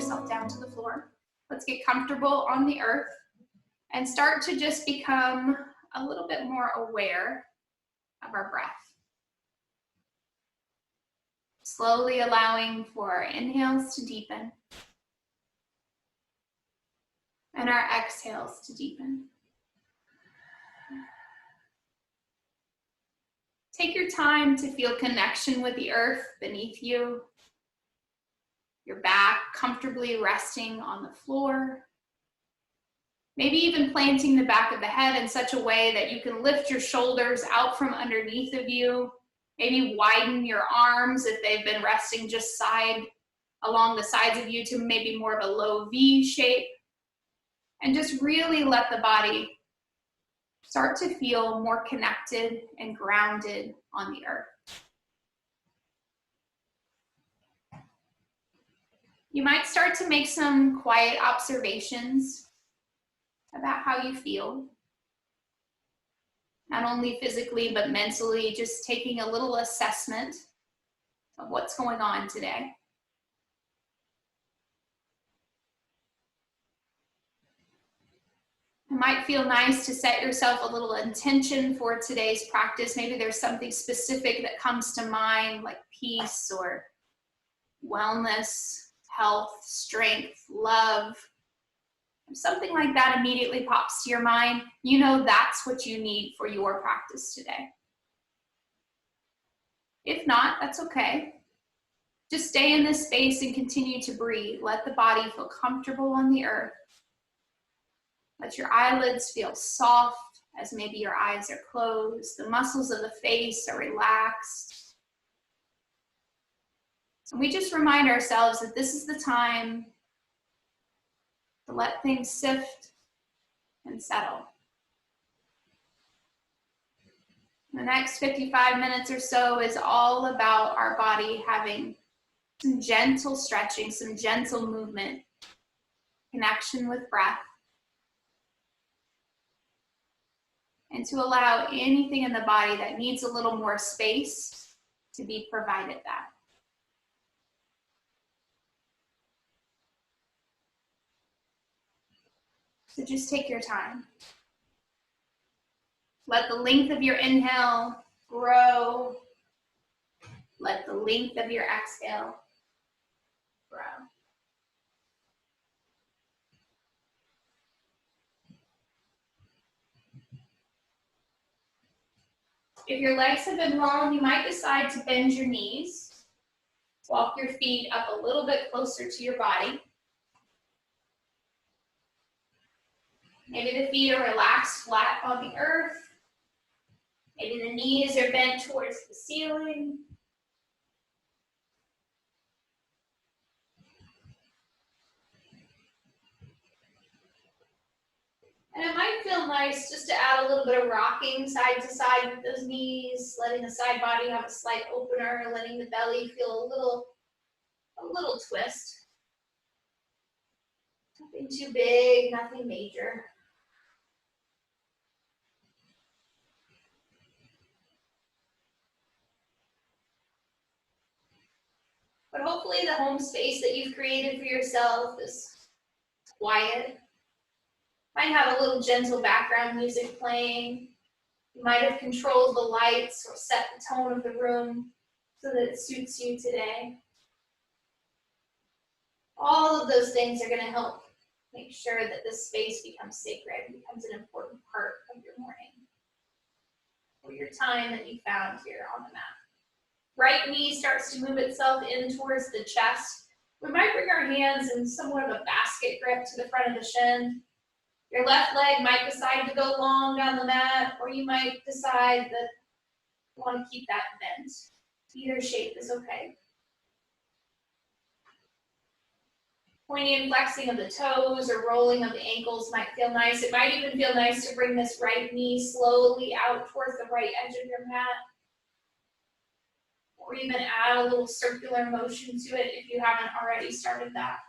yourself down to the floor. Let's get comfortable on the earth and start to just become a little bit more aware of our breath. Slowly allowing for our inhales to deepen and our exhales to deepen. Take your time to feel connection with the earth beneath you, your back comfortably resting on the floor, maybe even planting the back of the head in such a way that you can lift your shoulders out from underneath of you, maybe widen your arms if they've been resting just along the sides of you to maybe more of a low V shape, and just really let the body start to feel more connected and grounded on the earth. You might start to make some quiet observations about how you feel, not only physically but mentally, just taking a little assessment of what's going on today. It might feel nice to set yourself a little intention for today's practice. Maybe there's something specific that comes to mind, like peace or wellness, health, strength, love. If something like that immediately pops to your mind, you know that's what you need for your practice today. If not, that's okay. Just stay in this space and continue to breathe. Let the body feel comfortable on the earth. Let your eyelids feel soft as maybe your eyes are closed. The muscles of the face are relaxed. And we just remind ourselves that this is the time to let things sift and settle. The next 55 minutes or so is all about our body having some gentle stretching, some gentle movement, connection with breath, and to allow anything in the body that needs a little more space to be provided that. So just take your time. Let the length of your inhale grow. Let the length of your exhale grow. If your legs have been long, you might decide to bend your knees. Walk your feet up a little bit closer to your body. Maybe the feet are relaxed flat on the earth. Maybe the knees are bent towards the ceiling. And it might feel nice just to add a little bit of rocking side to side with those knees, letting the side body have a slight opener, letting the belly feel a little twist. Nothing too big, nothing major. But hopefully the home space that you've created for yourself is quiet. Might have a little gentle background music playing. You might have controlled the lights or set the tone of the room so that it suits you today. All of those things are going to help make sure that this space becomes sacred and becomes an important part of your morning or your time that you found here on the mat. Right knee starts to move itself in towards the chest. We might bring our hands in somewhat of a basket grip to the front of the shin. Your left leg might decide to go long down the mat, or you might decide that you want to keep that bent. Either shape is okay. Pointing and flexing of the toes or rolling of the ankles might feel nice. It might even feel nice to bring this right knee slowly out towards the right edge of your mat. Or even add a little circular motion to it if you haven't already started that.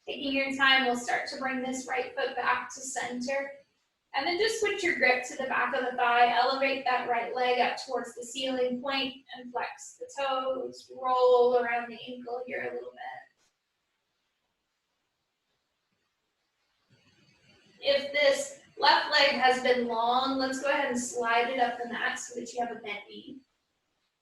Taking your time, we'll start to bring this right foot back to center. And then just switch your grip to the back of the thigh. Elevate that right leg up towards the ceiling point and flex the toes. Roll around the ankle here a little bit. If this left leg has been long, let's go ahead and slide it up the mat so that you have a bent knee.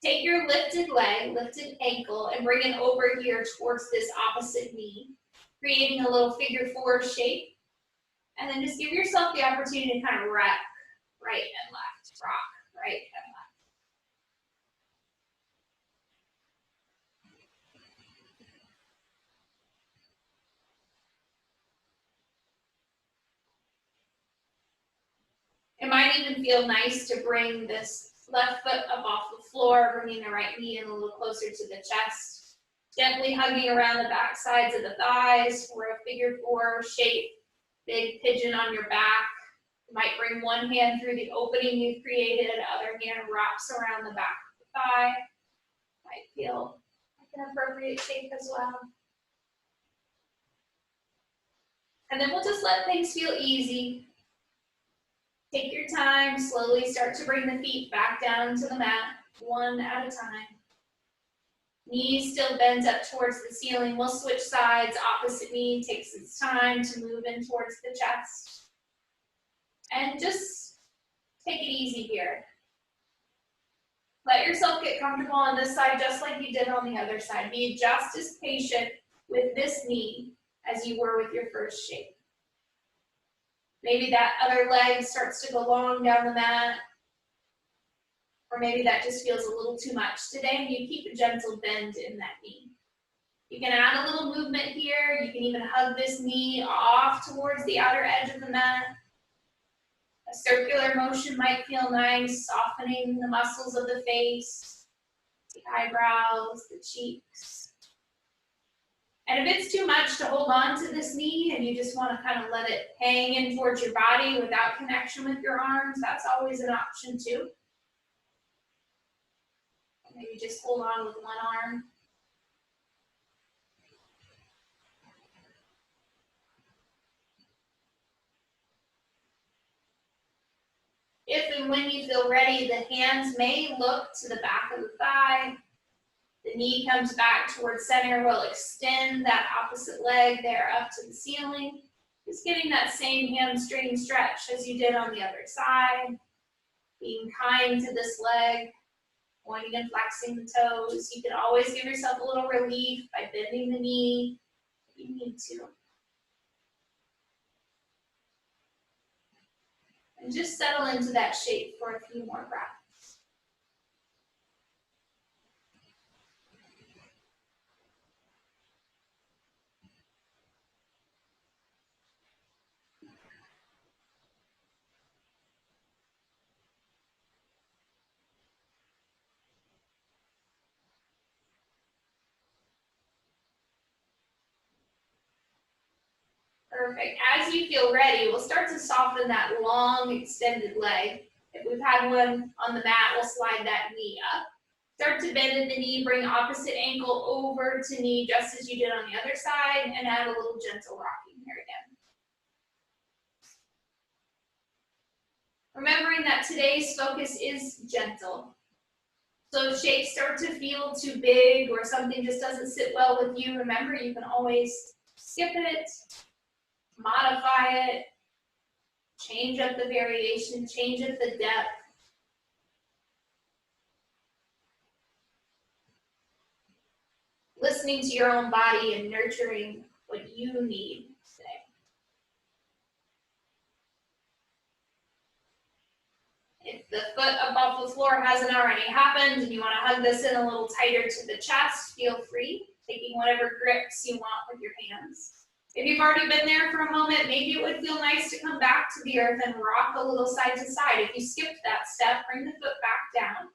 Take your lifted leg, lifted ankle, and bring it over here towards this opposite knee, creating a little figure four shape. And then just give yourself the opportunity to kind of rock right and left, rock right and left. It might even feel nice to bring this left foot up off the floor, bringing the right knee in a little closer to the chest. Gently hugging around the back sides of the thighs for a figure four shape. Big pigeon on your back. You might bring one hand through the opening you've created, other hand wraps around the back of the thigh. Might feel like an appropriate shape as well. And then we'll just let things feel easy. Take your time, slowly start to bring the feet back down to the mat, one at a time. Knees still bent up towards the ceiling. We'll switch sides. Opposite knee takes its time to move in towards the chest. And just take it easy here. Let yourself get comfortable on this side just like you did on the other side. Be just as patient with this knee as you were with your first shape. Maybe that other leg starts to go long down the mat. Or maybe that just feels a little too much today and you keep a gentle bend in that knee. You can add a little movement here. You can even hug this knee off towards the outer edge of the mat. A circular motion might feel nice, softening the muscles of the face, the eyebrows, the cheeks. And if it's too much to hold on to this knee and you just want to kind of let it hang in towards your body without connection with your arms, that's always an option too. Maybe just hold on with one arm. If and when you feel ready, the hands may look to the back of the thigh. The knee comes back towards center. We'll extend that opposite leg there up to the ceiling. Just getting that same hamstring stretch as you did on the other side. Being kind to this leg. Pointing and flexing the toes. You can always give yourself a little relief by bending the knee if you need to. And just settle into that shape for a few more breaths. Perfect. As you feel ready, we'll start to soften that long extended leg. If we've had one on the mat, we'll slide that knee up. Start to bend in the knee, bring opposite ankle over to knee just as you did on the other side, and add a little gentle rocking here again. Remembering that today's focus is gentle. So if shapes start to feel too big or something just doesn't sit well with you, remember you can always skip it, modify it, change up the variation, change up the depth. Listening to your own body and nurturing what you need today. If the foot above the floor hasn't already happened and you want to hug this in a little tighter to the chest, feel free, taking whatever grips you want with your hands. If you've already been there for a moment, maybe it would feel nice to come back to the earth and rock a little side to side. If you skipped that step, bring the foot back down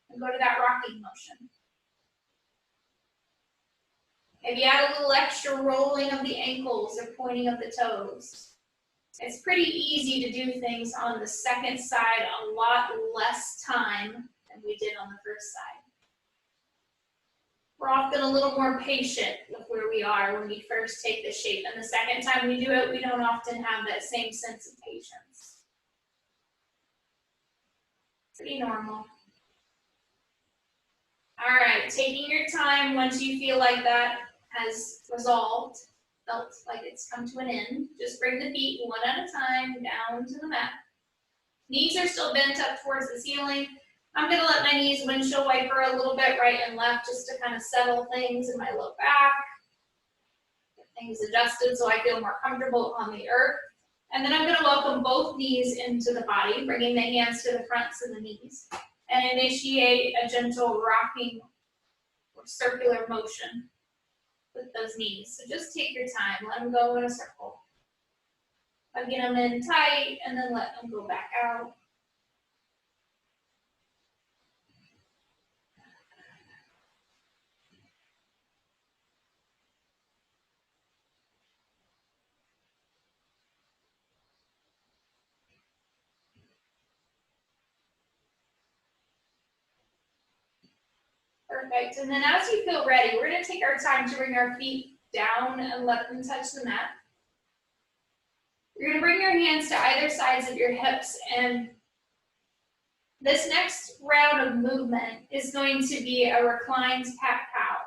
and go to that rocking motion. Maybe add a little extra rolling of the ankles or pointing of the toes. It's pretty easy to do things on the second side a lot less time than we did on the first side. We're often a little more patient with where we are when we first take the shape. And the second time we do it, we don't often have that same sense of patience. Pretty normal. All right, taking your time once you feel like that has resolved, felt like it's come to an end, just bring the feet one at a time down to the mat. Knees are still bent up towards the ceiling. I'm gonna let my knees windshield wiper a little bit right and left just to kind of settle things in my low back. Get things adjusted so I feel more comfortable on the earth. And then I'm gonna welcome both knees into the body, bringing the hands to the fronts of the knees, and initiate a gentle rocking or circular motion with those knees. So just take your time, let them go in a circle. Hugging them in tight and then let them go back out. Perfect, and then as you feel ready, we're gonna take our time to bring our feet down and let them touch the mat. You're gonna bring your hands to either sides of your hips, and this next round of movement is going to be a reclined cat-cow.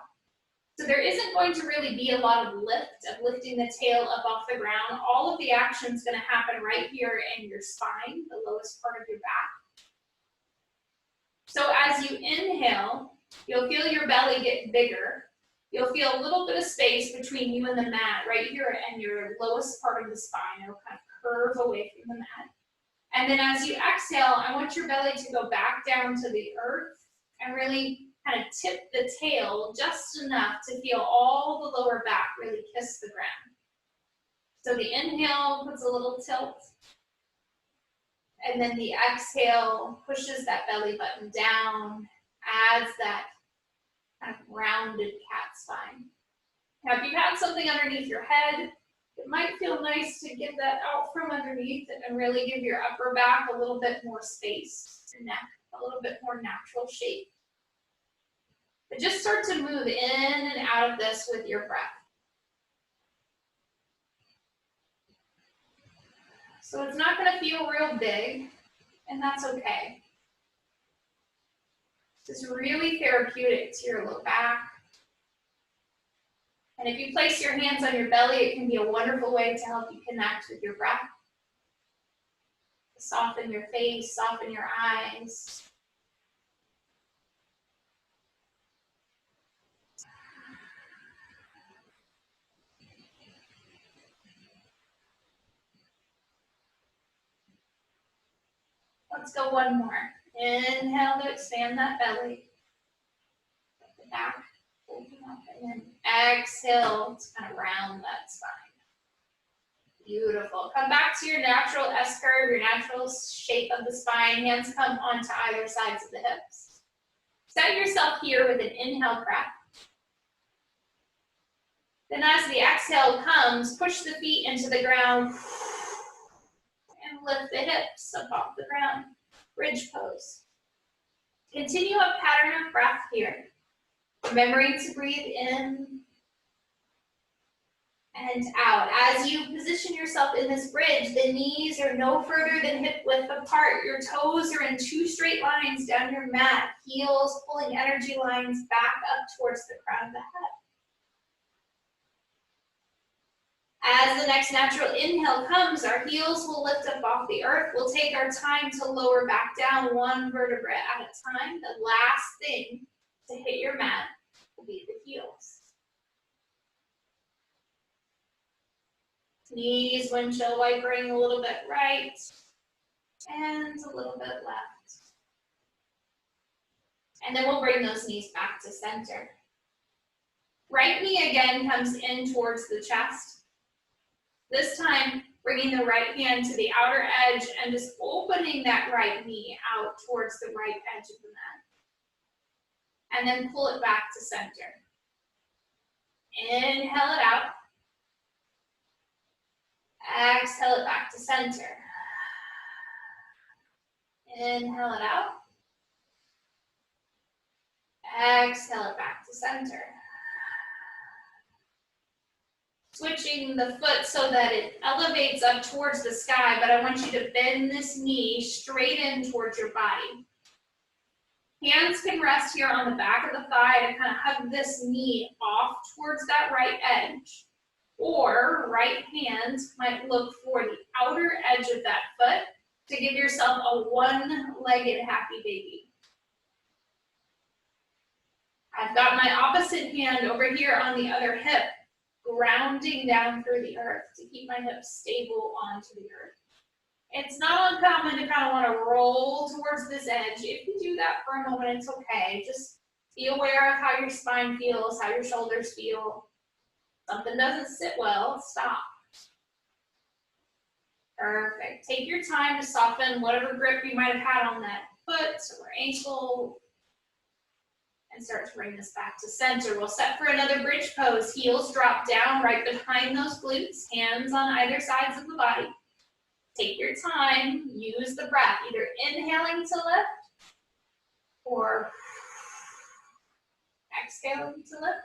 So there isn't going to really be a lot of lift, of lifting the tail up off the ground. All of the action is gonna happen right here in your spine, the lowest part of your back. So as you inhale, you'll feel your belly get bigger. You'll feel a little bit of space between you and the mat, right here in your lowest part of the spine. It'll kind of curve away from the mat. And then as you exhale, I want your belly to go back down to the earth and really kind of tip the tail just enough to feel all the lower back really kiss the ground. So the inhale puts a little tilt, and then the exhale pushes that belly button down, adds that kind of rounded cat spine. Now, if you have something underneath your head, it might feel nice to get that out from underneath and really give your upper back a little bit more space, your neck a little bit more natural shape. But just start to move in and out of this with your breath. So it's not going to feel real big, and that's okay. It's really therapeutic to your low back. And if you place your hands on your belly, it can be a wonderful way to help you connect with your breath. Soften your face, soften your eyes. Let's go one more. Inhale to expand that belly. Get the back open up, and then exhale to kind of round that spine. Beautiful. Come back to your natural S-curve, your natural shape of the spine. Hands come onto either sides of the hips. Set yourself here with an inhale breath. Then as the exhale comes, push the feet into the ground and lift the hips up off the ground. Bridge pose. Continue a pattern of breath here. Remembering to breathe in and out. As you position yourself in this bridge, the knees are no further than hip width apart. Your toes are in two straight lines down your mat. Heels pulling energy lines back up towards the crown of the head. As the next natural inhale comes, our heels will lift up off the earth. We'll take our time to lower back down one vertebra at a time. The last thing to hit your mat will be the heels. Knees windshield wipering a little bit right and a little bit left. And then we'll bring those knees back to center. Right knee again comes in towards the chest. This time, bringing the right hand to the outer edge and just opening that right knee out towards the right edge of the mat. And then pull it back to center. Inhale it out. Exhale it back to center. Inhale it out. Exhale it back to center. Switching the foot so that it elevates up towards the sky, but I want you to bend this knee straight in towards your body. Hands can rest here on the back of the thigh to kind of hug this knee off towards that right edge. Or right hand might look for the outer edge of that foot to give yourself a one-legged happy baby. I've got my opposite hand over here on the other hip, grounding down through the earth to keep my hips stable onto the earth. It's not uncommon to kind of want to roll towards this edge. If you do that for a moment, it's okay. Just be aware of how your spine feels, how your shoulders feel. Something doesn't sit well, stop. Perfect. Take your time to soften whatever grip you might have had on that foot or ankle, and start to bring this back to center. We'll set for another bridge pose. Heels drop down right behind those glutes, hands on either sides of the body. Take your time, use the breath, either inhaling to lift or exhaling to lift.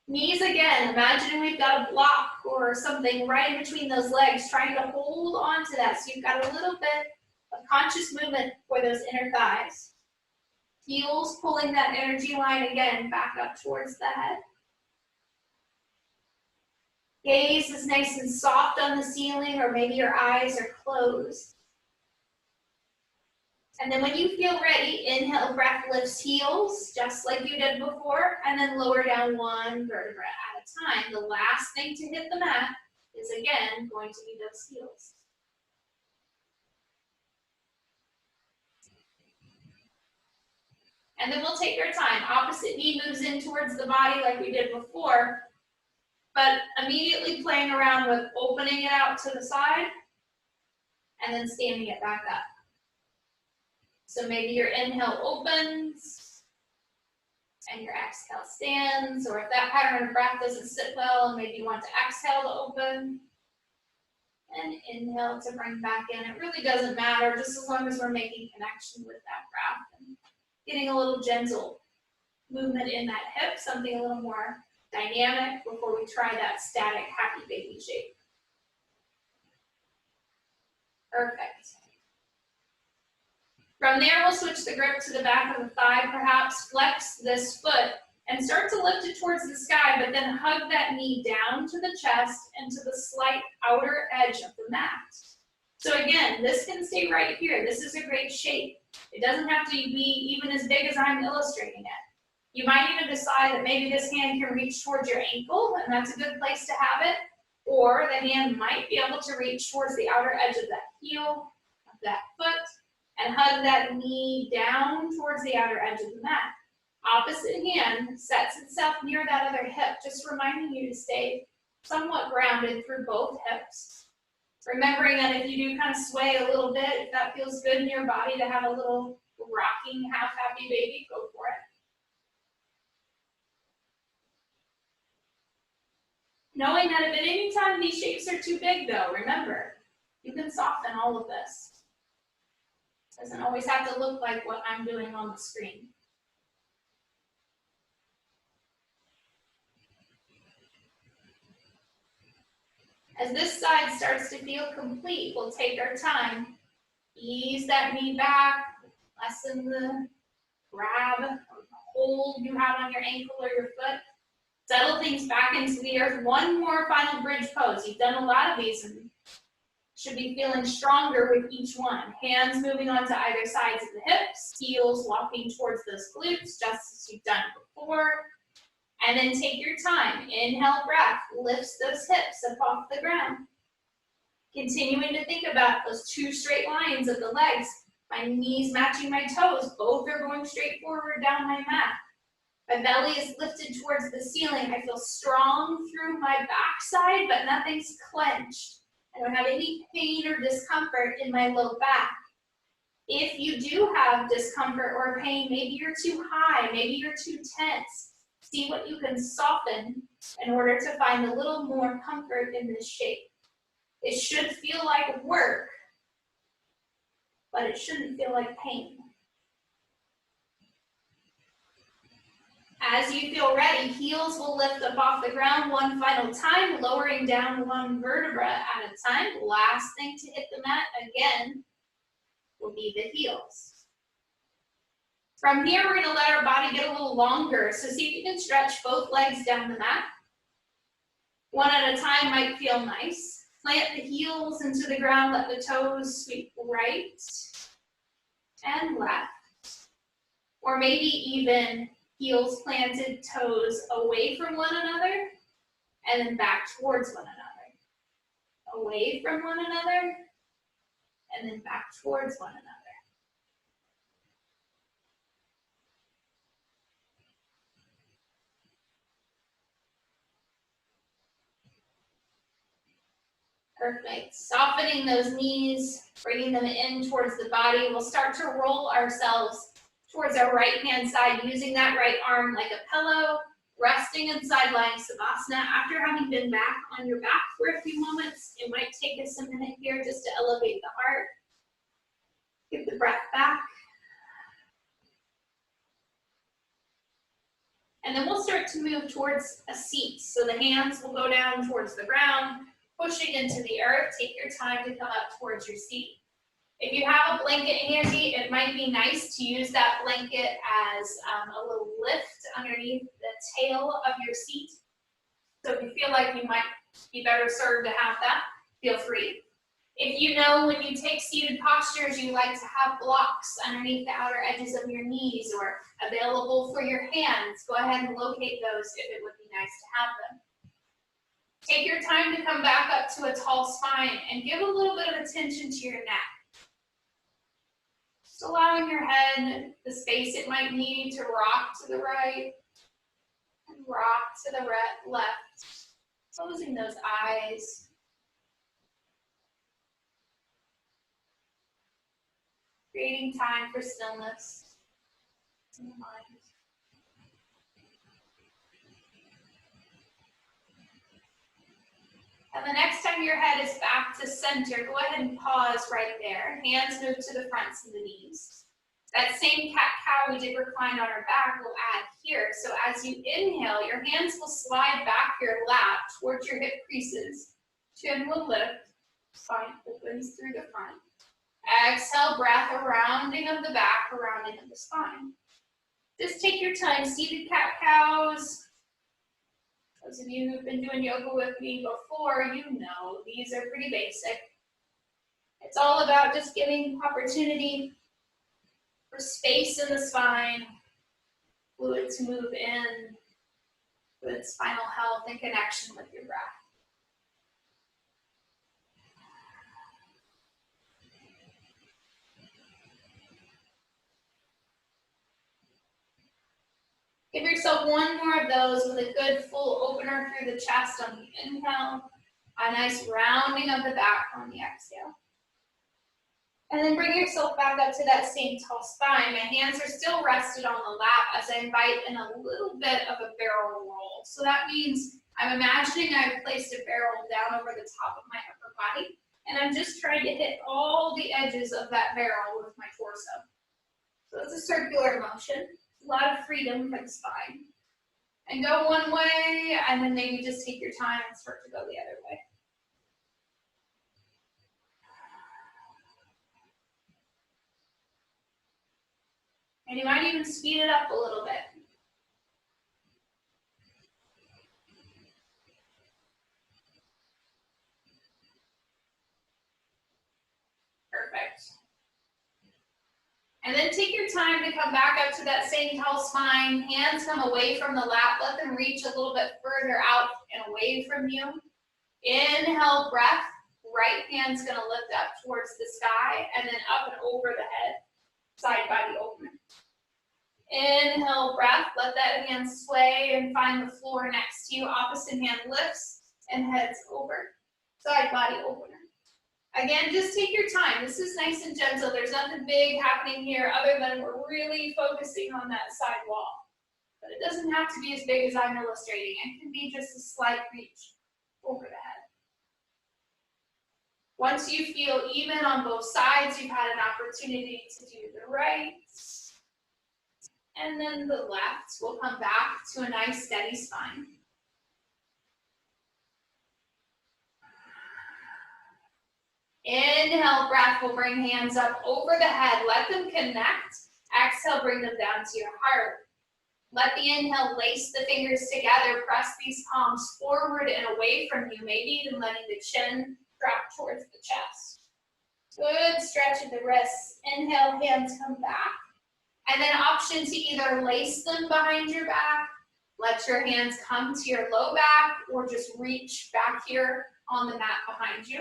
Knees again, imagine we've got a block or something right in between those legs, trying to hold on to that so you've got a little bit of conscious movement for those inner thighs. Heels pulling that energy line again back up towards the head. Gaze is nice and soft on the ceiling, or maybe your eyes are closed. And then when you feel ready, inhale, breath lifts heels, just like you did before, and then lower down one vertebra at a time. The last thing to hit the mat is, again, going to be those heels. And then we'll take our time. Opposite knee moves in towards the body like we did before, but immediately playing around with opening it out to the side and then standing it back up. So maybe your inhale opens and your exhale stands, or if that pattern of breath doesn't sit well, maybe you want to exhale to open and inhale to bring back in. It really doesn't matter, just as long as we're making connection with that breath and getting a little gentle movement in that hip, something a little more dynamic before we try that static happy baby shape. Perfect. From there, we'll switch the grip to the back of the thigh, perhaps flex this foot and start to lift it towards the sky, but then hug that knee down to the chest and to the slight outer edge of the mat. So again, this can stay right here. This is a great shape. It doesn't have to be even as big as I'm illustrating it. You might even decide that maybe this hand can reach towards your ankle, and that's a good place to have it. Or the hand might be able to reach towards the outer edge of that heel, of that foot, and hug that knee down towards the outer edge of the mat. Opposite hand sets itself near that other hip, just reminding you to stay somewhat grounded through both hips. Remembering that if you do kind of sway a little bit, if that feels good in your body to have a little rocking half happy baby, go for it. Knowing that if at any time these shapes are too big though, remember, you can soften all of this. It doesn't always have to look like what I'm doing on the screen. As this side starts to feel complete, we'll take our time. Ease that knee back, lessen the grab or hold you have on your ankle or your foot. Settle things back into the earth. One more final bridge pose. You've done a lot of these and should be feeling stronger with each one. Hands moving onto either sides of the hips, heels walking towards those glutes, just as you've done before. And then take your time. Inhale, breath lifts those hips up off the ground. Continuing to think about those two straight lines of the legs. My knees matching my toes. Both are going straight forward down my mat. My belly is lifted towards the ceiling. I feel strong through my backside, but nothing's clenched. I don't have any pain or discomfort in my low back. If you do have discomfort or pain, maybe you're too high, maybe you're too tense. See what you can soften in order to find a little more comfort in this shape. It should feel like work, but it shouldn't feel like pain. As you feel ready, heels will lift up off the ground one final time, lowering down one vertebra at a time. Last thing to hit the mat again will be the heels. From here, we're gonna let our body get a little longer. So see if you can stretch both legs down the mat. One at a time might feel nice. Plant the heels into the ground, let the toes sweep right and left. Or maybe even heels planted, toes away from one another, and then back towards one another. Away from one another, and then back towards one another. Perfect. Softening those knees, bringing them in towards the body. We'll start to roll ourselves towards our right hand side, using that right arm like a pillow, resting in side lying savasana. After having been back on your back for a few moments, it might take us a minute here just to elevate the heart. Give the breath back. And then we'll start to move towards a seat. So the hands will go down towards the ground, pushing into the earth. Take your time to come up towards your seat. If you have a blanket handy, it might be nice to use that blanket as a little lift underneath the tail of your seat. So if you feel like you might be better served to have that, feel free. If you know when you take seated postures, you like to have blocks underneath the outer edges of your knees or available for your hands, go ahead and locate those if it would be nice to have them. Take your time to come back up to a tall spine and give a little bit of attention to your neck. Just allowing your head the space it might need to rock to the right and rock to the left, closing those eyes. Creating time for stillness in the mind. And the next time your head is back to center, go ahead and pause right there. Hands move to the fronts of the knees. That same cat-cow we did recline on our back will add here. So as you inhale, your hands will slide back your lap towards your hip creases. Chin will lift, spine opens through the front. Exhale, breath, a rounding of the back, a rounding of the spine. Just take your time, seated cat-cows. Those of you who've been doing yoga with me before, you know these are pretty basic. It's all about just giving opportunity for space in the spine, fluid to move in, good spinal health and connection with your breath. Give yourself one more of those with a good full opener through the chest on the inhale, a nice rounding of the back on the exhale. And then bring yourself back up to that same tall spine. My hands are still rested on the lap as I invite in a little bit of a barrel roll. So that means I'm imagining I've placed a barrel down over the top of my upper body, and I'm just trying to hit all the edges of that barrel with my torso. So it's a circular motion. A lot of freedom for the spine. And go one way, and then maybe just take your time and start to go the other way. And you might even speed it up a little bit. Perfect. And then take your time to come back up to that same tall spine. Hands come away from the lap. Let them reach a little bit further out and away from you. Inhale, breath. Right hand's going to lift up towards the sky and then up and over the head. Side body opener. Inhale, breath. Let that hand sway and find the floor next to you. Opposite hand lifts and heads over. Side body opener. Again, just take your time. This is nice and gentle. There's nothing big happening here other than we're really focusing on that side wall. But it doesn't have to be as big as I'm illustrating. It can be just a slight reach over the head. Once you feel even on both sides, you've had an opportunity to do the right and then the left. We'll come back to a nice steady spine. Inhale, breath. We'll bring hands up over the head. Let them connect. Exhale, bring them down to your heart. Let the inhale lace the fingers together. Press these palms forward and away from you. Maybe even letting the chin drop towards the chest. Good stretch of the wrists. Inhale, hands come back. And then option to either lace them behind your back, let your hands come to your low back, or just reach back here on the mat behind you.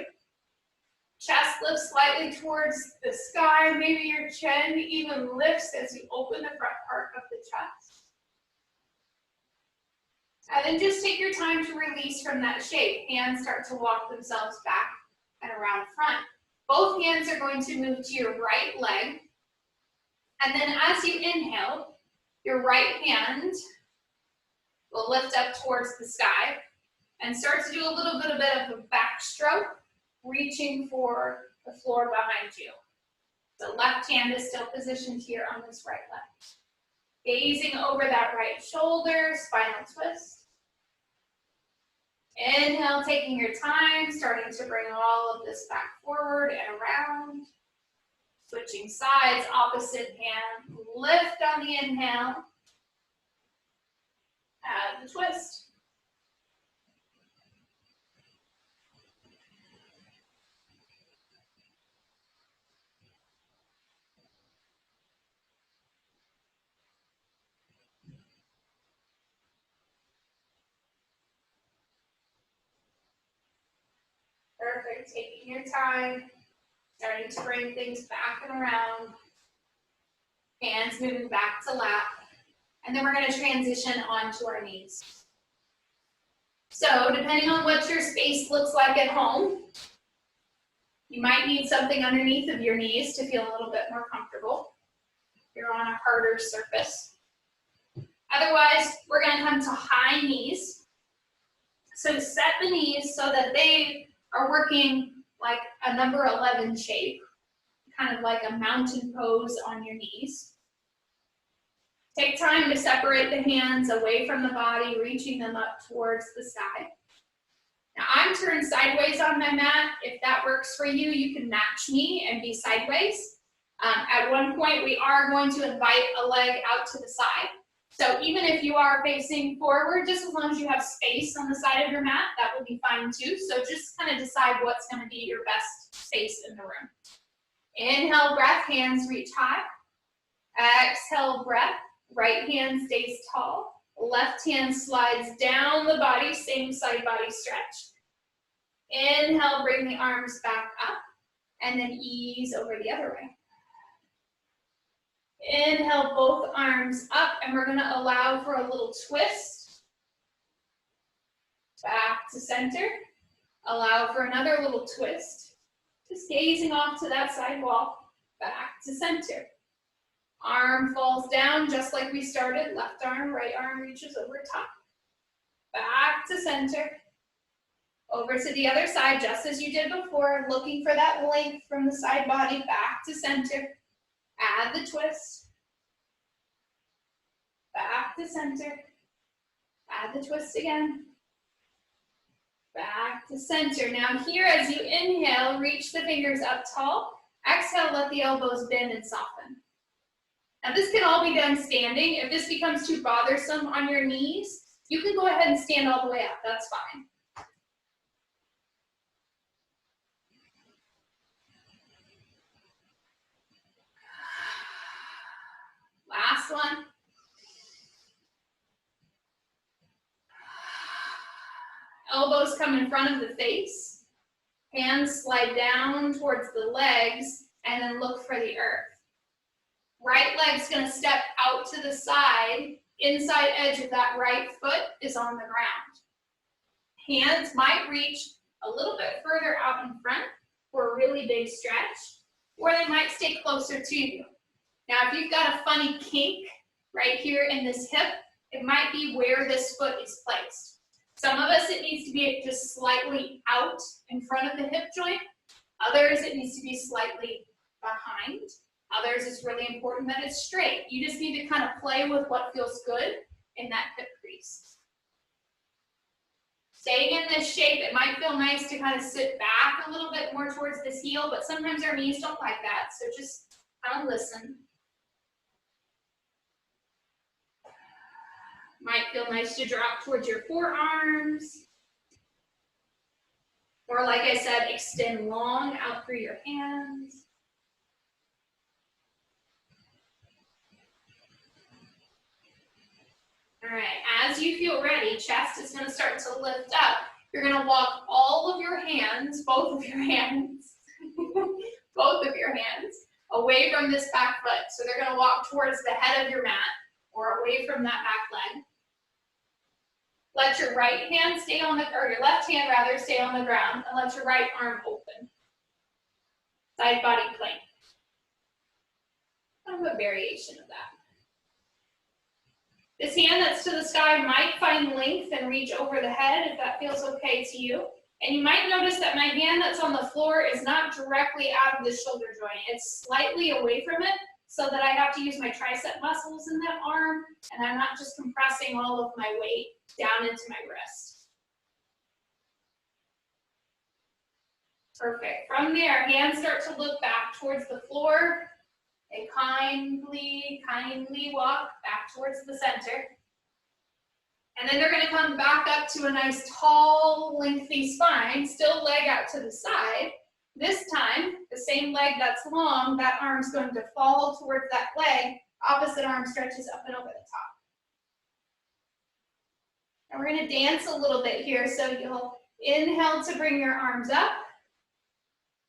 Chest lifts slightly towards the sky. Maybe your chin even lifts as you open the front part of the chest. And then just take your time to release from that shape. Hands start to walk themselves back and around front. Both hands are going to move to your right leg. And then as you inhale, your right hand will lift up towards the sky and start to do a little bit of a backstroke, reaching for the floor behind you. The left hand is still positioned here on this right leg. Gazing over that right shoulder, spinal twist. Inhale, taking your time, starting to bring all of this back forward and around. Switching sides, opposite hand, lift on the inhale. Add the twist. Perfect, taking your time, starting to bring things back and around. Hands moving back to lap. And then we're going to transition onto our knees. So depending on what your space looks like at home, you might need something underneath of your knees to feel a little bit more comfortable. You're on a harder surface. Otherwise, we're going to come to high knees. So set the knees so that they are working like a number 11 shape, kind of like a mountain pose on your knees. Take time to separate the hands away from the body, reaching them up towards the sky. Now I'm turned sideways on my mat. If that works for you, you can match me and be sideways. At one point, we are going to invite a leg out to the side. So even if you are facing forward, just as long as you have space on the side of your mat, that will be fine too. So just kind of decide what's going to be your best space in the room. Inhale, breath, hands reach high. Exhale, breath, right hand stays tall. Left hand slides down the body, same side body stretch. Inhale, bring the arms back up, and then ease over the other way. Inhale, both arms up, and we're going to allow for a little twist. Back to center. Allow for another little twist. Just gazing off to that side wall. Back to center. Arm falls down just like we started. Left arm, right arm reaches over top. Back to center. Over to the other side, just as you did before, looking for that length from the side body. Back to center. Add the twist. Back to center. Add the twist again. Back to center. Now here, as you inhale, reach the fingers up tall. Exhale, let the elbows bend and soften. Now this can all be done standing. If this becomes too bothersome on your knees, you can go ahead and stand all the way up. That's fine. Last one. Elbows come in front of the face. Hands slide down towards the legs, and then look for the earth. Right leg's going to step out to the side. Inside edge of that right foot is on the ground. Hands might reach a little bit further out in front for a really big stretch, or they might stay closer to you. Now, if you've got a funny kink right here in this hip, it might be where this foot is placed. Some of us, it needs to be just slightly out in front of the hip joint. Others, it needs to be slightly behind. Others, it's really important that it's straight. You just need to kind of play with what feels good in that hip crease. Staying in this shape, it might feel nice to kind of sit back a little bit more towards this heel, but sometimes our knees don't like that, so just kind of listen. Might feel nice to drop towards your forearms. Or like I said, extend long out through your hands. All right, as you feel ready, chest is going to start to lift up. You're going to walk all of your hands, both of your hands, both of your hands, away from this back foot. So they're going to walk towards the head of your mat or away from that back leg. Let your right hand stay on the, or your left hand rather, stay on the ground, and let your right arm open. Side body plank. Kind of a variation of that. This hand that's to the sky might find length and reach over the head if that feels okay to you. And you might notice that my hand that's on the floor is not directly out of the shoulder joint. It's slightly away from it so that I have to use my tricep muscles in that arm, and I'm not just compressing all of my weight down into my wrist. Perfect. From there, hands start to look back towards the floor. They kindly walk back towards the center. And then they're going to come back up to a nice tall, lengthy spine, still leg out to the side. This time, the same leg that's long, that arm's going to fall towards that leg. Opposite arm stretches up and over the top. And we're going to dance a little bit here. So you'll inhale to bring your arms up,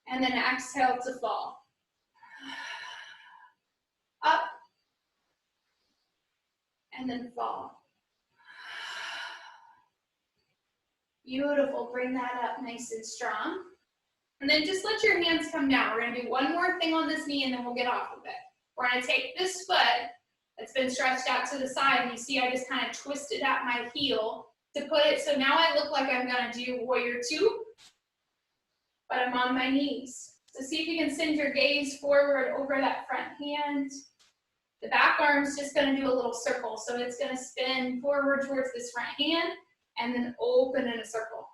and then exhale to fall. Up, and then fall. Beautiful, bring that up nice and strong. And then just let your hands come down. We're gonna do one more thing on this knee and then we'll get off of it. We're gonna take this foot that's been stretched out to the side, and you see I just kind of twisted at my heel to put it, so now I look like I'm gonna do warrior two, but I'm on my knees. So see if you can send your gaze forward over that front hand. The back arm's just gonna do a little circle, so it's gonna spin forward towards this front hand and then open in a circle.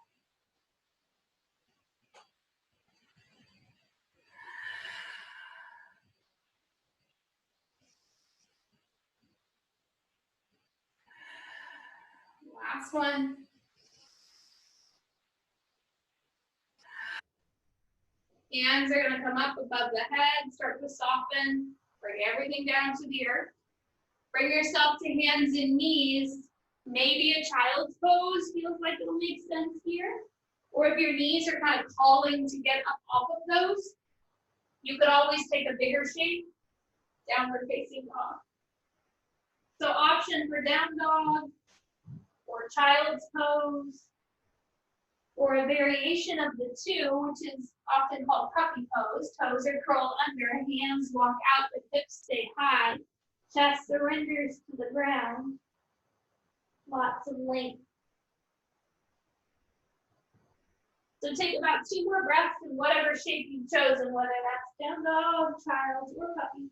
Last one. Hands are gonna come up above the head, start to soften, bring everything down to the earth. Bring yourself to hands and knees. Maybe a child's pose feels like it'll make sense here. Or if your knees are kind of calling to get up off of those, you could always take a bigger shape, downward facing dog. So option for down dog, or child's pose, or a variation of the two, which is often called puppy pose. Toes are curled under, hands walk out, the hips stay high, chest surrenders to the ground. Lots of length. So take about 2 more breaths in whatever shape you've chosen, whether that's down dog, child, or puppy.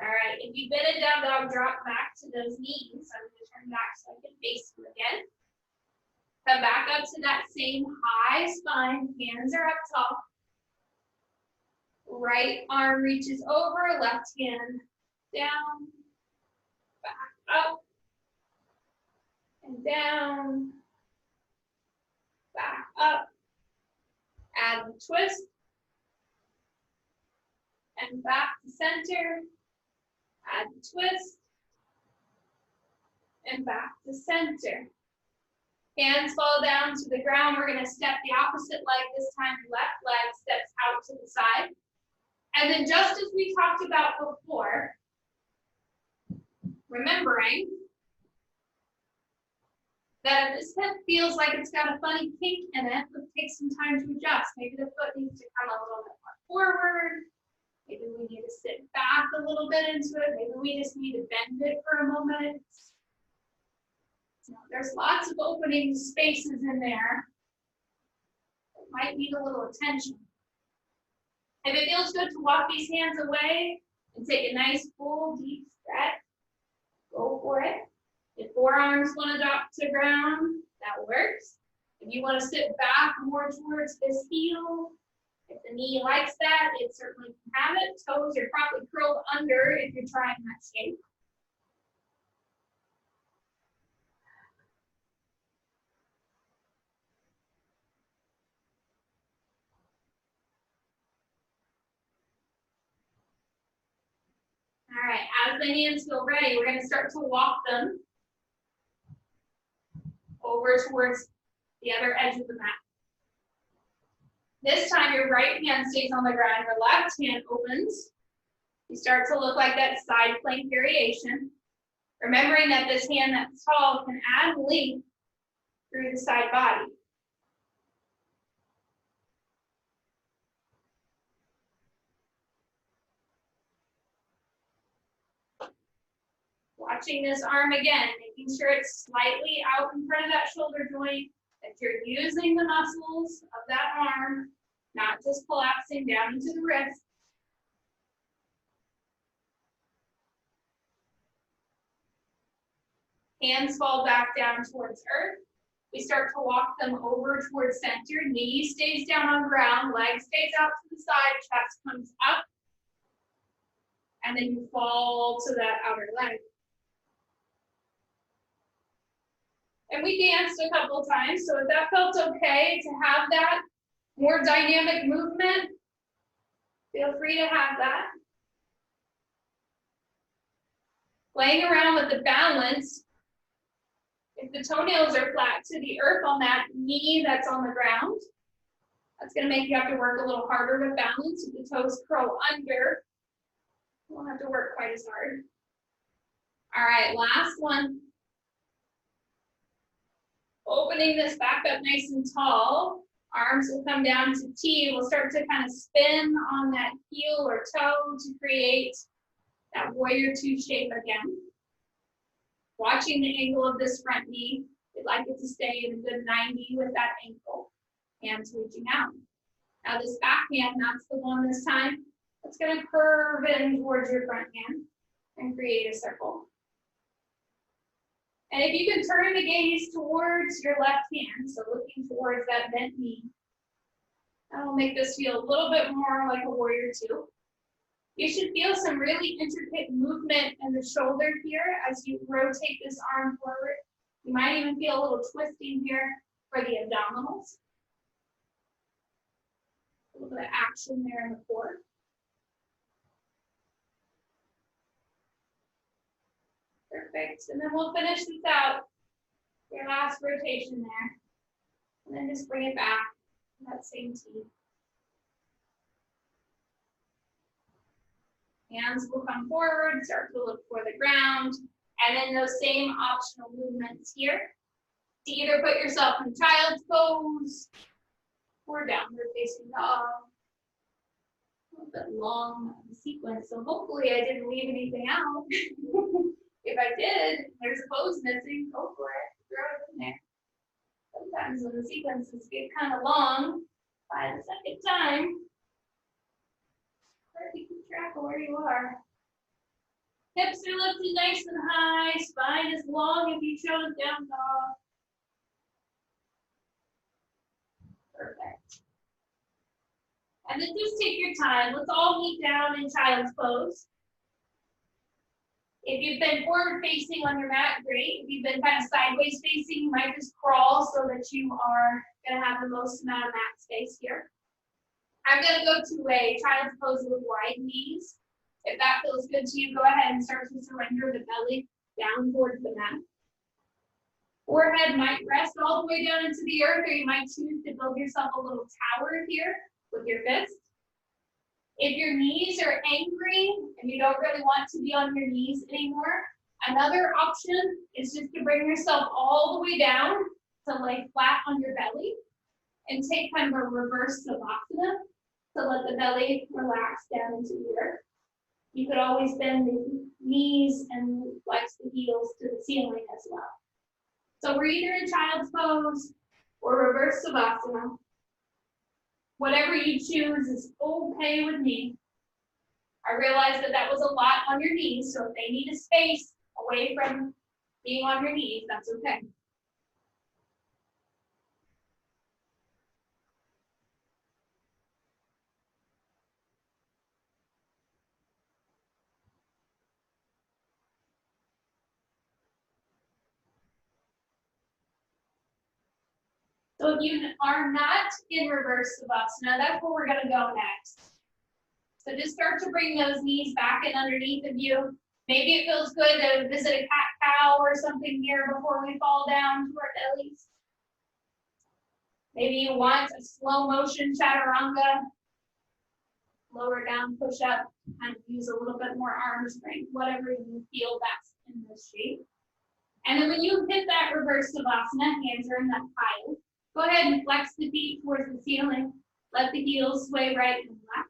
All right, if you've been in down dog, drop back to those knees. I'm going to turn back so I can face you again. Come back up to that same high spine, hands are up top. Right arm reaches over, left hand down, back up, and down, back up. Add the twist, and back to center. Add the twist, and back to center. Hands fall down to the ground. We're going to step the opposite leg this time. Left leg steps out to the side. And then just as we talked about before, remembering that if this hip feels like it's got a funny kink in it, let's take some time to adjust. Maybe the foot needs to come a little bit more forward. Maybe we need to sit back a little bit into it. Maybe we just need to bend it for a moment. There's lots of opening spaces in there that might need a little attention. If it feels good to walk these hands away and take a nice full deep stretch, go for it. If forearms want to drop to the ground, that works. If you want to sit back more towards this heel, if the knee likes that, it certainly can have it. Toes are probably curled under if you're trying that shape. All right, as the hands feel ready, we're going to start to walk them over towards the other edge of the mat. This time your right hand stays on the ground, your left hand opens. You start to look like that side plank variation. Remembering that this hand that's tall can add length through the side body. Watching this arm again, making sure it's slightly out in front of that shoulder joint, that you're using the muscles of that arm, not just collapsing down into the wrist. Hands fall back down towards earth. We start to walk them over towards center. Knee stays down on ground, leg stays out to the side, chest comes up. And then you fall to that outer leg. And we danced a couple times, so if that felt okay to have that more dynamic movement, feel free to have that. Playing around with the balance. If the toenails are flat to the earth on that knee that's on the ground, that's going to make you have to work a little harder with balance. If the toes curl under, you won't have to work quite as hard. All right, last one. Opening this back up nice and tall. Arms will come down to T. We'll start to kind of spin on that heel or toe to create that warrior two shape again. Watching the angle of this front knee, we'd like it to stay in a good 90 with that ankle. Hands reaching out. Now this back hand, that's the one this time. It's going to curve in towards your front hand and create a circle. And if you can turn the gaze towards your left hand, so looking towards that bent knee, that'll make this feel a little bit more like a warrior two. You should feel some really intricate movement in the shoulder here as you rotate this arm forward. You might even feel a little twisting here for the abdominals. A little bit of action there in the core. Perfect, and then we'll finish this out, your last rotation there. And then just bring it back to that same T. Hands will come forward, start to look for the ground, and then those same optional movements here. To either put yourself in child's pose or downward facing dog. A little bit long sequence, so hopefully I didn't leave anything out. If I did, there's a pose missing, go for it, throw it in there. Sometimes when the sequences get kind of long, by the second time, hard to keep track of where you are. Hips are lifted nice and high, spine is long if you chose down dog. Perfect. And then just take your time. Let's all meet down in child's pose. If you've been forward facing on your mat, great. If you've been kind of sideways facing, you might just crawl so that you are going to have the most amount of mat space here. I'm going to go to a child's pose with wide knees. If that feels good to you, go ahead and start to surrender the belly down towards the mat. Forehead might rest all the way down into the earth, or you might choose to build yourself a little tower here with your fist. If your knees are angry and you don't really want to be on your knees anymore, another option is just to bring yourself all the way down to lay flat on your belly and take kind of a reverse savasana to let the belly relax down into the earth. You could always bend the knees and flex the heels to the ceiling as well. So we're either in child's pose or reverse savasana. Whatever you choose is okay with me. I realize that that was a lot on your knees, so if they need a space away from being on your knees, that's okay. So if you are not in reverse savasana, that's where we're going to go next. So just start to bring those knees back and underneath of you. Maybe it feels good to visit a cat-cow or something here before we fall down to our bellies. Maybe you want a slow motion chaturanga. Lower down, push up, kind of use a little bit more arm strength, whatever you feel best in this shape. And then when you hit that reverse savasana, hands are in that pile. Go ahead and flex the feet towards the ceiling. Let the heels sway right and left.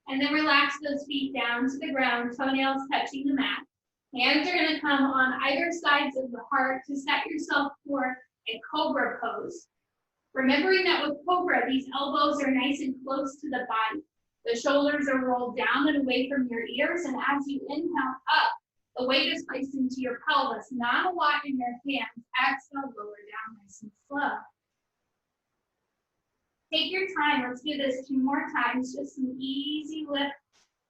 And then relax those feet down to the ground, toenails touching the mat. Hands are going to come on either sides of the heart to set yourself for a cobra pose. Remembering that with cobra, these elbows are nice and close to the body. The shoulders are rolled down and away from your ears, and as you inhale up, the weight is placed into your pelvis, not a lot in your hands. Exhale, lower down nice and slow. Take your time. Let's do this 2 more times. Just some easy lift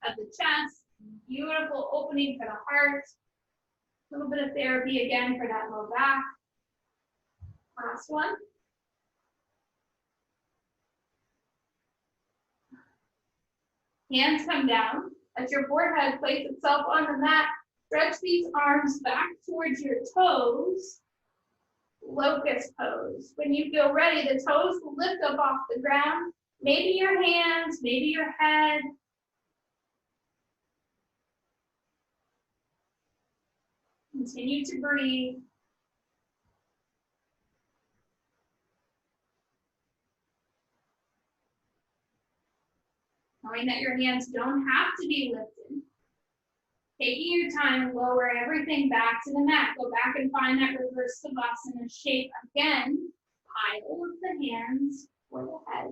of the chest. Beautiful opening for the heart. A little bit of therapy again for that low back. Last one. Hands come down. Let your forehead place itself on the mat. Stretch these arms back towards your toes. Locust pose. When you feel ready, the toes will lift up off the ground. Maybe your hands, maybe your head. Continue to breathe. Knowing that your hands don't have to be lifted. Taking your time, lower everything back to the mat. Go back and find that reverse savasana shape again. Pile with the hands for the head.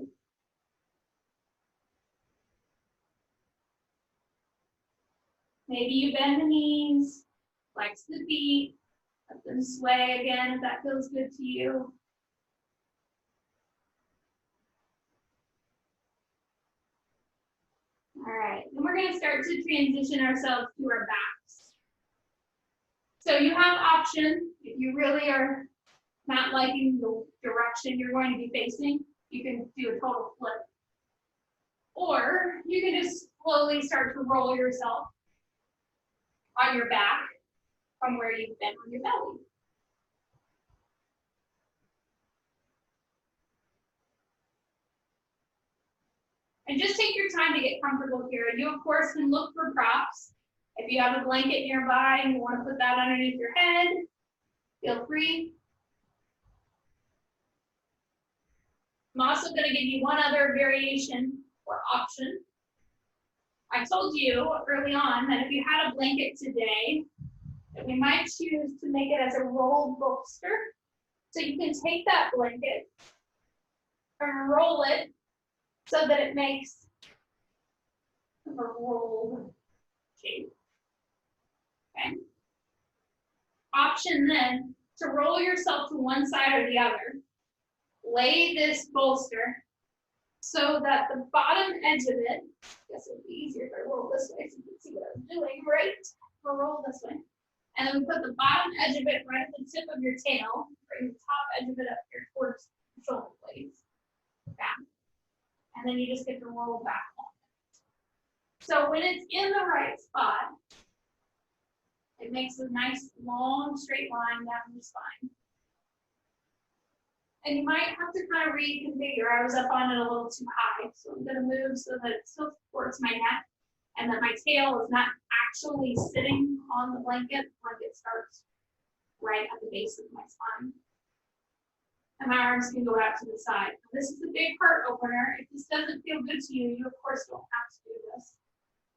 Maybe you bend the knees, flex the feet, let them sway again if that feels good to you. All right, then we're going to start to transition ourselves to our backs. So you have option, if you really are not liking the direction you're going to be facing, you can do a total flip. Or you can just slowly start to roll yourself on your back from where you've been on your belly. And just take your time to get comfortable here. You, of course, can look for props. If you have a blanket nearby and you want to put that underneath your head, feel free. I'm also going to give you one other variation or option. I told you early on that if you had a blanket today, that we might choose to make it as a rolled bolster. So you can take that blanket and roll it so that it makes a rolled shape. Okay. Option then to roll yourself to one side or the other. Lay this bolster so that the bottom edge of it, I guess it would be easier if I roll this way so you can see what I'm doing, right? We'll roll this way. And then we put the bottom edge of it right at the tip of your tail. Bring the top edge of it up here towards the shoulder blades. Back. And then you just get to roll back on it. So when it's in the right spot, it makes a nice long straight line down your spine. And you might have to kind of reconfigure. I was up on it a little too high, so I'm going to move so that it still supports my neck and that my tail is not actually sitting on the blanket. The blanket starts right at the base of my spine. And my arms can go out to the side. This is a big heart opener. If this doesn't feel good to you, you of course don't have to do this.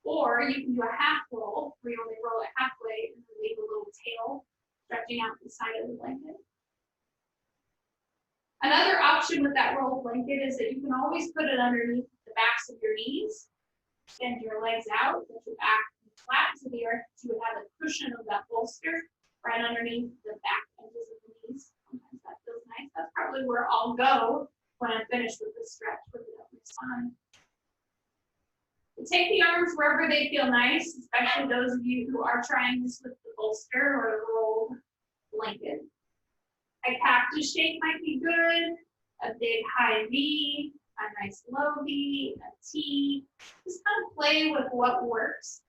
Or you can do a half roll, where you only roll it halfway and then leave a little tail stretching out the side of the blanket. Another option with that roll blanket is that you can always put it underneath the backs of your knees. Extend your legs out, put your back flat to the earth. You would have a cushion of that bolster right underneath the back edges of the knees. Sometimes that feels nice. That's probably where I'll go when I'm finished with this stretch with the upper spine. Take the arms wherever they feel nice, especially those of you who are trying this with the bolster or the rolled blanket. A cactus shape might be good, a big high V, a nice low V, a T. Just kind of play with what works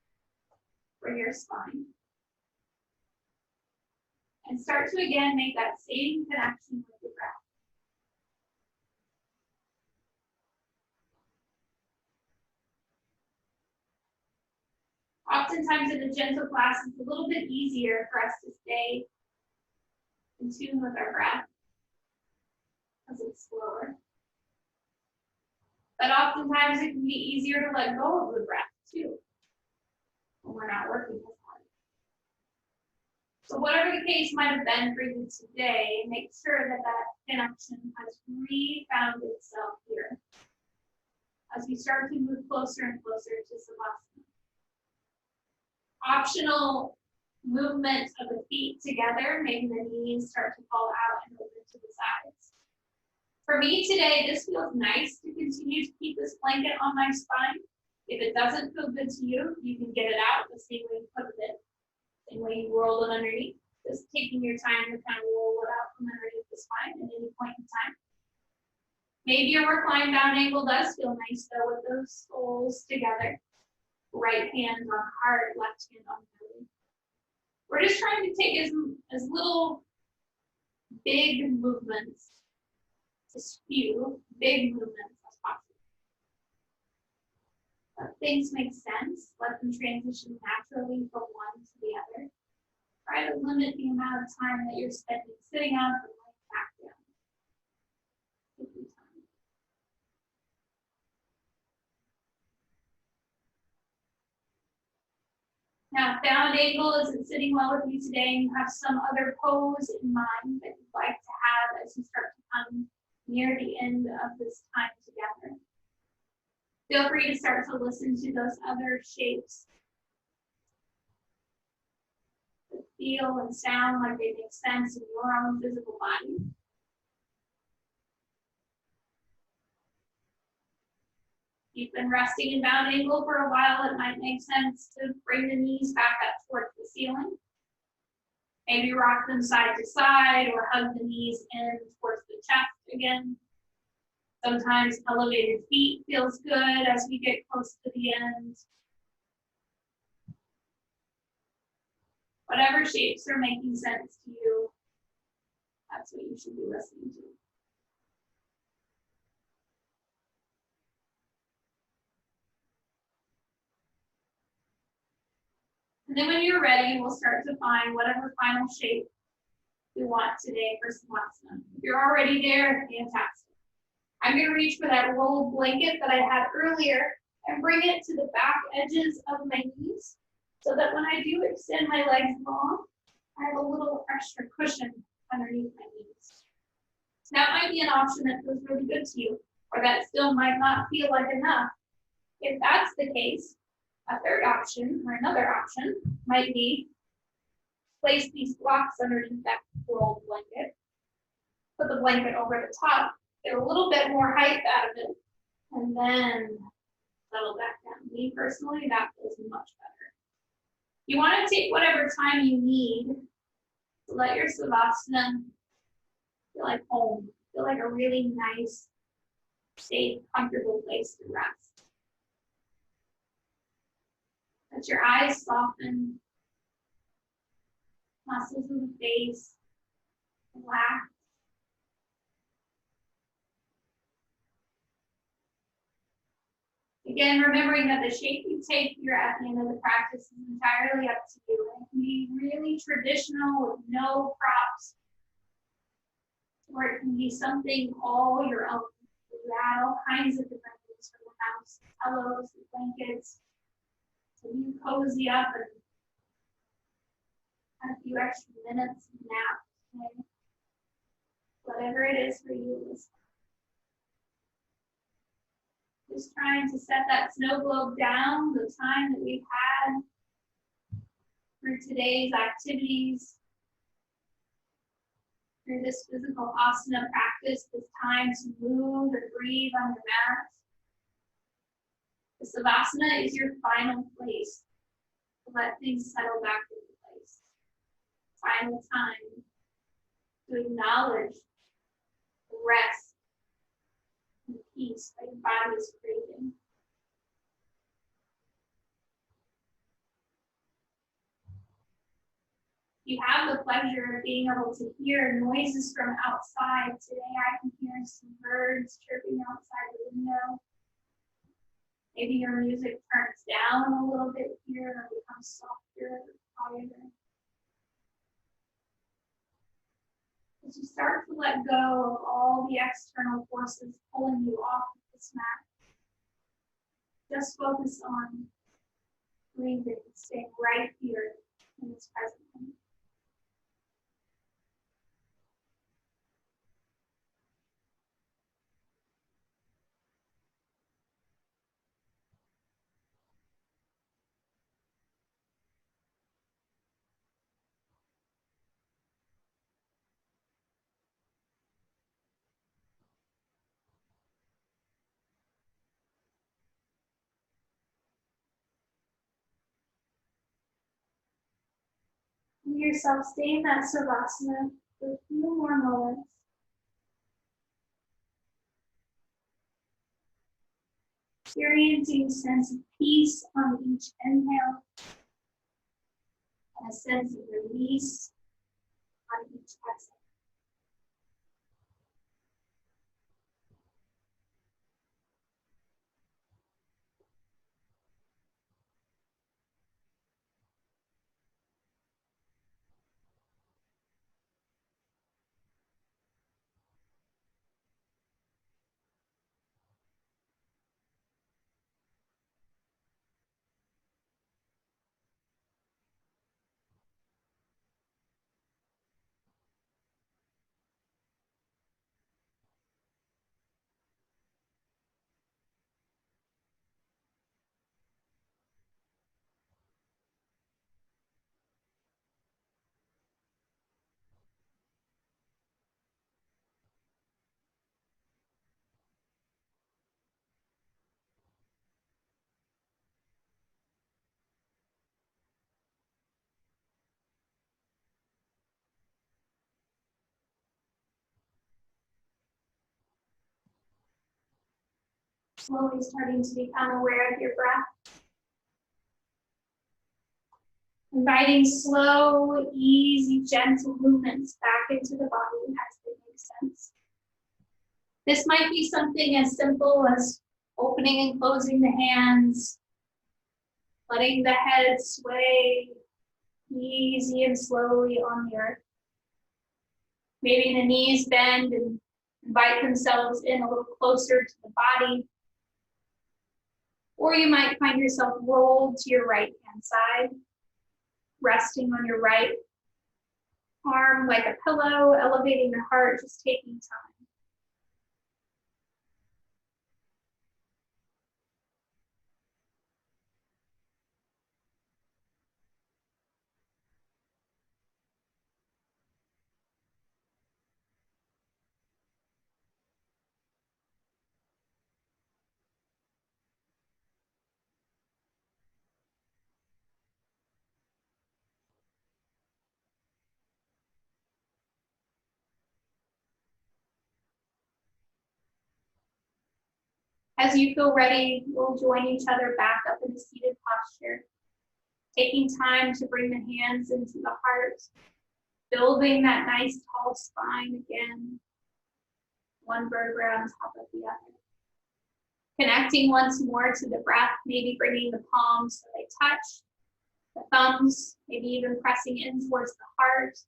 for your spine. And start to again make that same connection with the breath. Oftentimes in a gentle class, it's a little bit easier for us to stay in tune with our breath as it's slower. But oftentimes it can be easier to let go of the breath too when we're not working as hard. So whatever the case might have been for you today, make sure that that connection has re-found itself here as we start to move closer and closer to Savasana. Optional movement of the feet together, maybe the knees start to fall out and open to the sides. For me today, this feels nice to continue to keep this blanket on my spine. If it doesn't feel good to you, you can get it out the same way you put it in, same way you roll it underneath. Just taking your time to kind of roll it out from underneath the spine at any point in time. Maybe your reclined down angle does feel nice though with those soles together. Right hand on heart, left hand on belly. We're just trying to take as little big movements, as few big movements as possible. Let things make sense. Let them transition naturally from one to the other. Try to limit the amount of time that you're spending sitting up and laying back down. Take your time. Now, if down angle isn't sitting well with you today and you have some other pose in mind that you'd like to have as you start to come near the end of this time together, feel free to start to listen to those other shapes that feel and sound like they make sense in your own physical body. You've been resting in down angle for a while, it might make sense to bring the knees back up towards the ceiling. Maybe rock them side to side or hug the knees in towards the chest again. Sometimes elevated feet feels good as we get close to the end. Whatever shapes are making sense to you, that's what you should be listening to. And then when you're ready, we'll start to find whatever final shape we want today for Savasana. If you're already there, fantastic. I'm going to reach for that rolled blanket that I had earlier and bring it to the back edges of my knees so that when I do extend my legs long, I have a little extra cushion underneath my knees. So that might be an option that feels really good to you, or that still might not feel like enough. If that's the case, a third option, or another option, might be place these blocks underneath that rolled blanket, put the blanket over the top, get a little bit more height out of it, and then settle back down. Me personally, that feels much better. You want to take whatever time you need to let your Savasana feel like home, feel like a really nice, safe, comfortable place to rest. Let your eyes soften, muscles in the face relax. Again, remembering that the shape you take here at the end of the practice is entirely up to you. And it can be really traditional with no props. or it can be something all your own. You add all kinds of different things from the house, pillows, blankets, so you cozy up and have a few extra minutes of nap. Okay? Whatever it is for you. Just trying to set that snow globe down, the time that we've had for today's activities, through this physical asana practice, this time to move and breathe on your mat. The savasana is your final place to let things settle back into place. Final time to acknowledge the rest and peace that your body is craving. You have the pleasure of being able to hear noises from outside. Today I can hear some birds chirping outside the window. Maybe your music turns down a little bit here or becomes softer or quieter. As you start to let go of all the external forces pulling you off of this mat, just focus on breathing, staying right here in this present moment. Give yourself stay in that savasana for a few more moments. Experiencing a sense of peace on each inhale and a sense of release on each exhale. Slowly starting to become aware of your breath. Inviting slow, easy, gentle movements back into the body as they make sense. This might be something as simple as opening and closing the hands, letting the head sway easy and slowly on the earth. Maybe the knees bend and invite themselves in a little closer to the body. Or you might find yourself rolled to your right hand side, resting on your right arm like a pillow, elevating the heart, just taking time. As you feel ready, we'll join each other back up in a seated posture, taking time to bring the hands into the heart, building that nice tall spine again, one vertebra on top of the other. Connecting once more to the breath, maybe bringing the palms so they touch, the thumbs, maybe even pressing in towards the heart.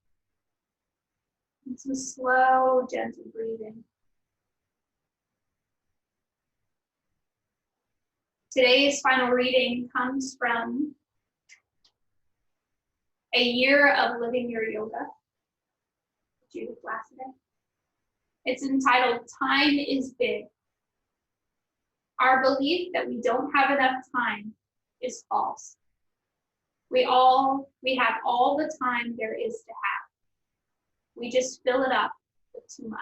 And some slow, gentle breathing. Today's final reading comes from A Year of Living Your Yoga, Judith Lassiter. It's entitled, Time is Big. Our belief that we don't have enough time is false. We have all the time there is to have. We just fill it up with too much.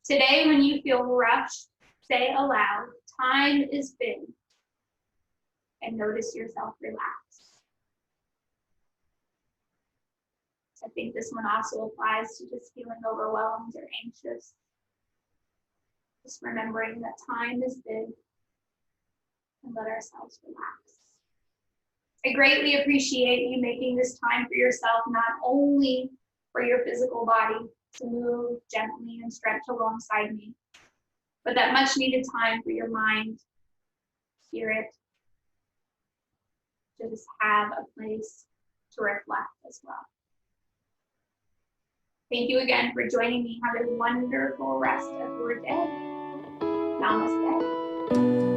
Today, when you feel rushed, say aloud, time is big, and notice yourself relax. I think this one also applies to just feeling overwhelmed or anxious. Just remembering that time is big and let ourselves relax. I greatly appreciate you making this time for yourself, not only for your physical body to move gently and stretch alongside me, but that much needed time for your mind, spirit, to just have a place to reflect as well. Thank you again for joining me. Have a wonderful rest of your day. Namaste.